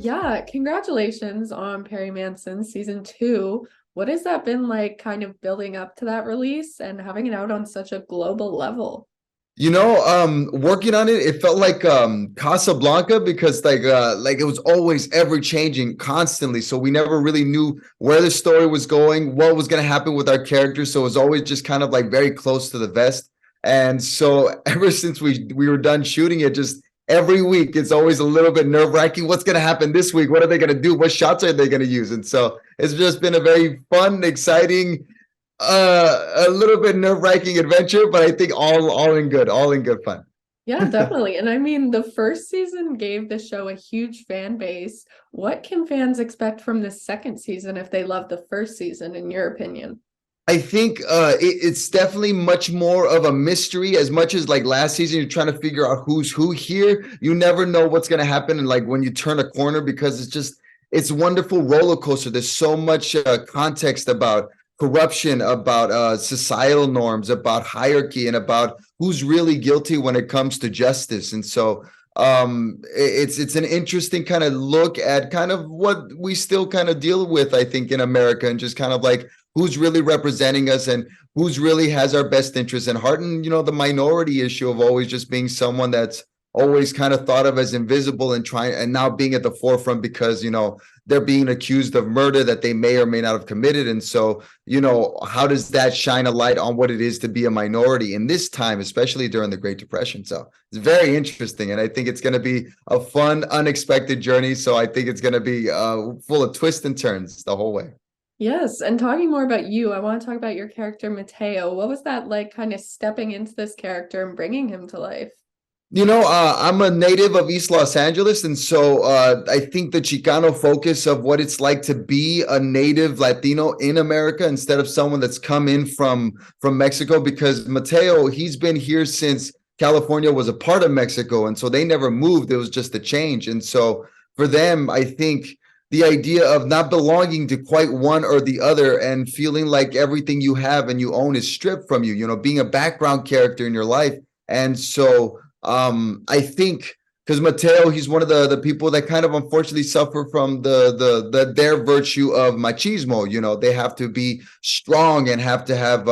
Yeah, congratulations on Perry Mason season two. What has that been like kind of building up to that release and having it out on such a global level? Working on it, it felt like Casablanca because like it was always ever changing constantly. So we never really knew where the story was going, what was gonna happen with our characters. So it was always just kind of like very close to the vest. And so ever since we were done shooting it, just every week it's always a little bit nerve-wracking. What's gonna happen this week? What are they gonna do? What shots are they gonna use? And so it's just been a very fun, exciting a little bit nerve-wracking adventure, but I think all in good fun. Yeah, definitely. And I mean, the first season gave the show a huge fan base. What can fans expect from the second season if they love the first season, in your opinion? I think it's definitely much more of a mystery. As much as like last season, you're trying to figure out who's who here. You never know what's going to happen, and like when you turn a corner, because it's wonderful roller coaster. There's so much context about corruption, about societal norms, about hierarchy, and about who's really guilty when it comes to justice. And so it's an interesting kind of look at kind of what we still kind of deal with, I think, in America, and just kind of like who's really representing us and who's really has our best interests in heart. And the minority issue of always just being someone that's always kind of thought of as invisible and trying, and now being at the forefront because they're being accused of murder that they may or may not have committed. And so how does that shine a light on what it is to be a minority in this time, especially during the Great Depression? So it's very interesting, and I think it's going to be a fun, unexpected journey. So I think it's going to be full of twists and turns the whole way. Yes, and talking more about you, I want to talk about your character, Mateo. What was that like kind of stepping into this character and bringing him to life? I'm a native of East Los Angeles, and so I think the Chicano focus of what it's like to be a native Latino in America instead of someone that's come in from Mexico, because Mateo, he's been here since California was a part of Mexico, and so they never moved. It was just a change. And so for them, I think the idea of not belonging to quite one or the other and feeling like everything you have and you own is stripped from you, being a background character in your life. And so I think because Mateo, he's one of the people that kind of unfortunately suffer from their virtue of machismo. They have to be strong and have to have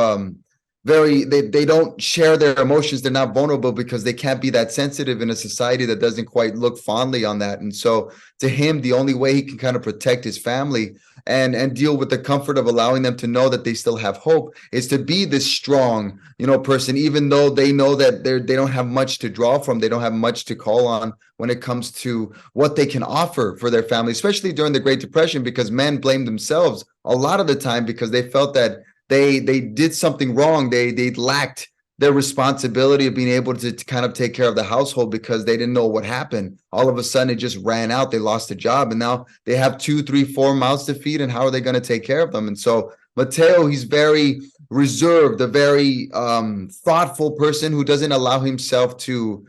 they don't share their emotions. They're not vulnerable because they can't be that sensitive in a society that doesn't quite look fondly on that. And so to him, the only way he can kind of protect his family and deal with the comfort of allowing them to know that they still have hope is to be this strong person, even though they know that they don't have much to draw from. They don't have much to call on when it comes to what they can offer for their family, especially during the Great Depression, because men blame themselves a lot of the time because they felt that they did something wrong. They lacked their responsibility of being able to kind of take care of the household because they didn't know what happened. All of a sudden, it just ran out. They lost a job, and now they have 2, 3, 4 mouths to feed. And how are they going to take care of them? And so Mateo, he's very reserved, a very thoughtful person who doesn't allow himself to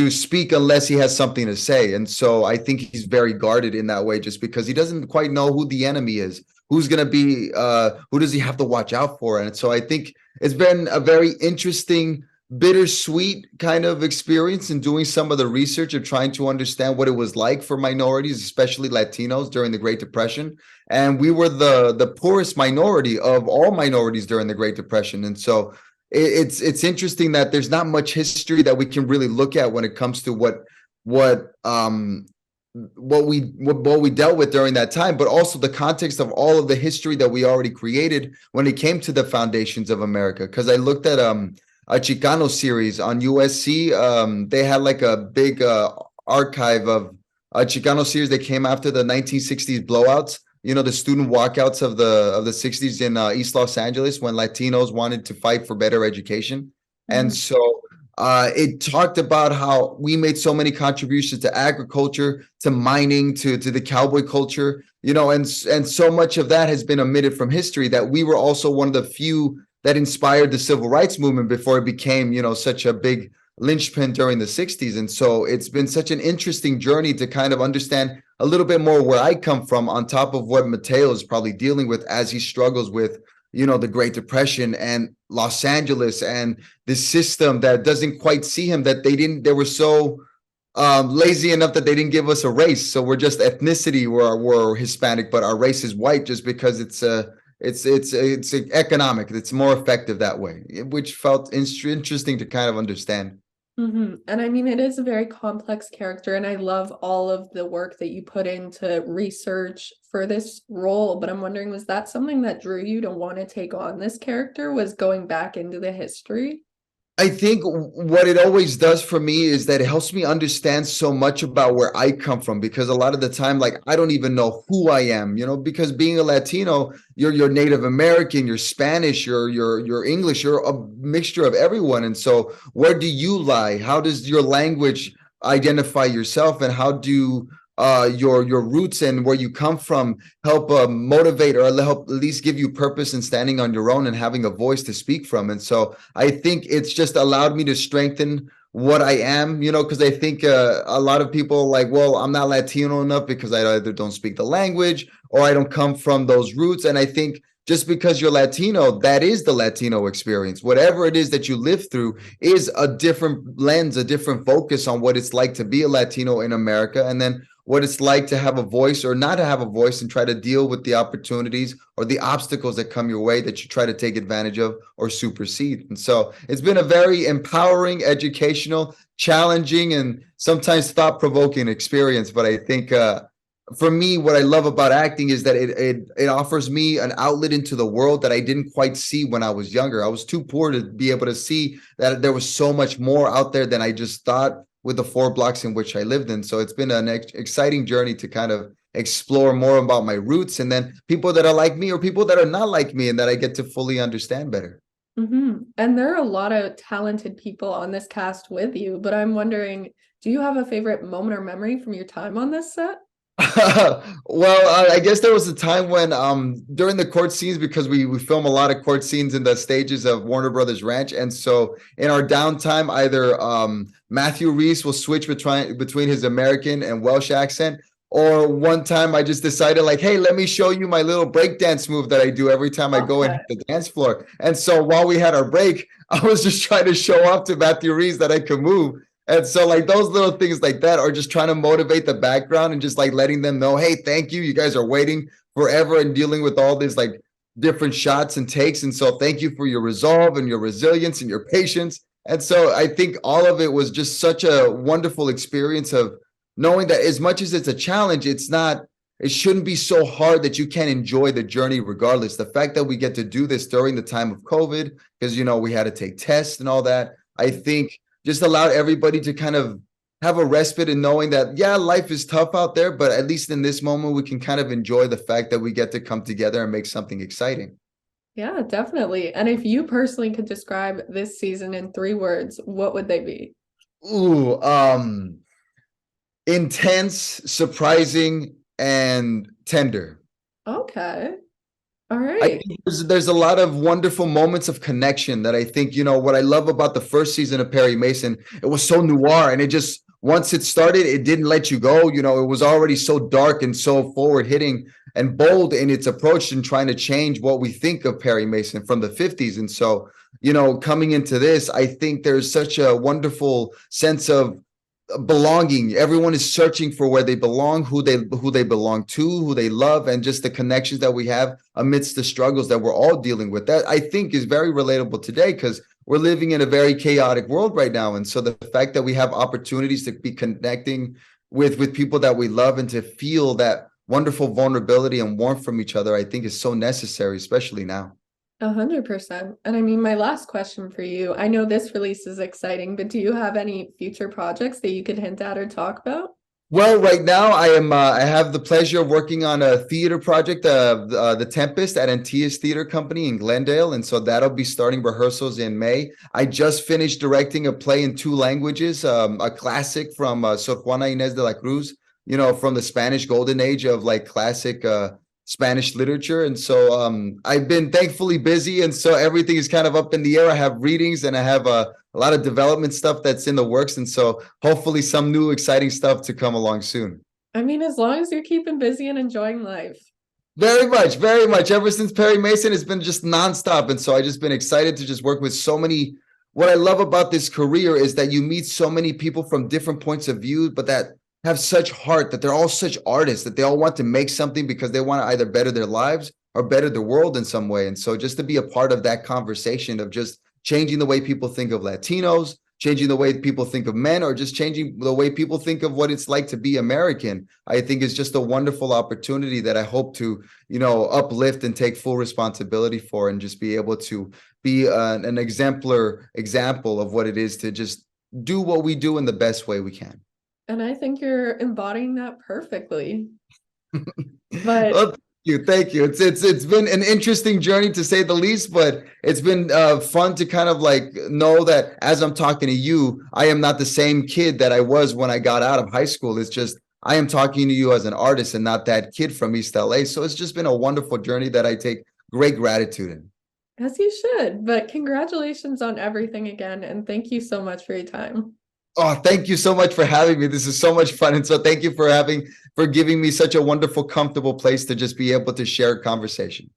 speak unless he has something to say. And so I think he's very guarded in that way, just because he doesn't quite know who the enemy is, who's going to be, who does he have to watch out for. And so I think it's been a very interesting, bittersweet kind of experience in doing some of the research of trying to understand what it was like for minorities, especially Latinos, during the Great Depression. And we were the poorest minority of all minorities during the Great Depression. And so it's interesting that there's not much history that we can really look at when it comes to what we dealt with during that time, but also the context of all of the history that we already created when it came to the foundations of America. Because I looked at a Chicano series on USC. They had like a big archive of a Chicano series that came after the 1960s blowouts. The student walkouts of the 60s in East Los Angeles when Latinos wanted to fight for better education. And so it talked about how we made so many contributions to agriculture, to mining, to the cowboy culture, and so much of that has been omitted from history, that we were also one of the few that inspired the civil rights movement before it became, such a big linchpin during the 60s. And so it's been such an interesting journey to kind of understand a little bit more where I come from, on top of what Mateo is probably dealing with as he struggles with the Great Depression and Los Angeles and this system that doesn't quite see him, that they were so lazy enough that they didn't give us a race. So we're just ethnicity, we're Hispanic, but our race is white just because it's economic. It's more effective that way, which felt interesting to kind of understand. And I mean, it is a very complex character, and I love all of the work that you put into research for this role. But I'm wondering, was that something that drew you to want to take on this character? Was going back into the history? I think what it always does for me is that it helps me understand so much about where I come from, because a lot of the time, like, I don't even know who I am, because being a Latino, you're Native American, you're Spanish, you're English, you're a mixture of everyone. And so where do you lie? How does your language identify yourself, and how do your roots and where you come from help motivate, or help at least give you purpose in standing on your own and having a voice to speak from? And so I think it's just allowed me to strengthen what I am, because I think a lot of people like, well, I'm not Latino enough because I either don't speak the language or I don't come from those roots. And I think just because you're Latino, that is the Latino experience. Whatever it is that you live through is a different lens, a different focus on what it's like to be a Latino in America, and then what it's like to have a voice or not to have a voice and try to deal with the opportunities or the obstacles that come your way that you try to take advantage of or supersede. And so it's been a very empowering, educational, challenging, and sometimes thought-provoking experience. But I think for me, what I love about acting is that it offers me an outlet into the world that I didn't quite see when I was younger. I was too poor to be able to see that there was so much more out there than I just thought with the 4 blocks in which I lived in. So it's been an exciting journey to kind of explore more about my roots, and then people that are like me or people that are not like me, and that I get to fully understand better. And there are a lot of talented people on this cast with you, but I'm wondering, do you have a favorite moment or memory from your time on this set? Well, I guess there was a time when during the court scenes, because we film a lot of court scenes in the stages of Warner Brothers Ranch, and so in our downtime, either Matthew Reese will switch between his American and Welsh accent, or one time I just decided, like, hey, let me show you my little breakdance move that I do every time I go and hit the dance floor. And so while we had our break, I was just trying to show off to Matthew Reese that I could move. And so, like, those little things like that are just trying to motivate the background and just like letting them know, hey, thank you. You guys are waiting forever and dealing with all these like different shots and takes. And so thank you for your resolve and your resilience and your patience. And so I think all of it was just such a wonderful experience of knowing that as much as it's a challenge, it shouldn't be so hard that you can't enjoy the journey regardless. The fact that we get to do this during the time of COVID, because, we had to take tests and all that, I think just allowed everybody to kind of have a respite in knowing that, yeah, life is tough out there, but at least in this moment, we can kind of enjoy the fact that we get to come together and make something exciting. Yeah, definitely. And if you personally could describe this season in 3 words, what would they be? Ooh, intense, surprising, and tender. Okay. All I right. think there's a lot of wonderful moments of connection that I think, what I love about the first season of Perry Mason, it was so noir, and it just, once it started, it didn't let you go. It was already so dark and so forward hitting and bold in its approach and trying to change what we think of Perry Mason from the 50s. And so, coming into this, I think there's such a wonderful sense of belonging. Everyone is searching for where they belong, who they belong to, who they love, and just the connections that we have amidst the struggles that we're all dealing with. That I think is very relatable today, because we're living in a very chaotic world right now. And so the fact that we have opportunities to be connecting with people that we love and to feel that wonderful vulnerability and warmth from each other, I think is so necessary, especially now. 100%. And I mean, my last question for you, I know this release is exciting, but do you have any future projects that you could hint at or talk about? Well, right now I have the pleasure of working on a theater project, The Tempest at Antilles Theater Company in Glendale, and so that'll be starting rehearsals in May. I just finished directing a play in 2 languages, a classic from Sor Juana Inés de la Cruz, from the Spanish golden age of like classic Spanish literature. And so I've been thankfully busy, and so everything is kind of up in the air. I have readings and I have a lot of development stuff that's in the works, and so hopefully some new exciting stuff to come along soon. I mean, as long as you're keeping busy and enjoying life. Very much, very much. Ever since Perry Mason, it's been just nonstop, and so I just been excited to just work with so many what I love about this career is that you meet so many people from different points of view, but that have such heart, that they're all such artists, that they all want to make something because they want to either better their lives or better the world in some way. And so just to be a part of that conversation of just changing the way people think of Latinos, changing the way people think of men, or just changing the way people think of what it's like to be American, I think is just a wonderful opportunity that I hope to, uplift and take full responsibility for, and just be able to be an exemplar example of what it is to just do what we do in the best way we can. And I think you're embodying that perfectly. But Well, thank you. It's been an interesting journey to say the least, but it's been fun to kind of like know that as I'm talking to you, I am not the same kid that I was when I got out of high school. It's just I am talking to you as an artist and not that kid from East LA. So it's just been a wonderful journey that I take great gratitude in. as you should, but congratulations on everything again, and thank you so much for your time. Oh, thank you so much for having me. This is so much fun. And so thank you for giving me such a wonderful, comfortable place to just be able to share a conversation.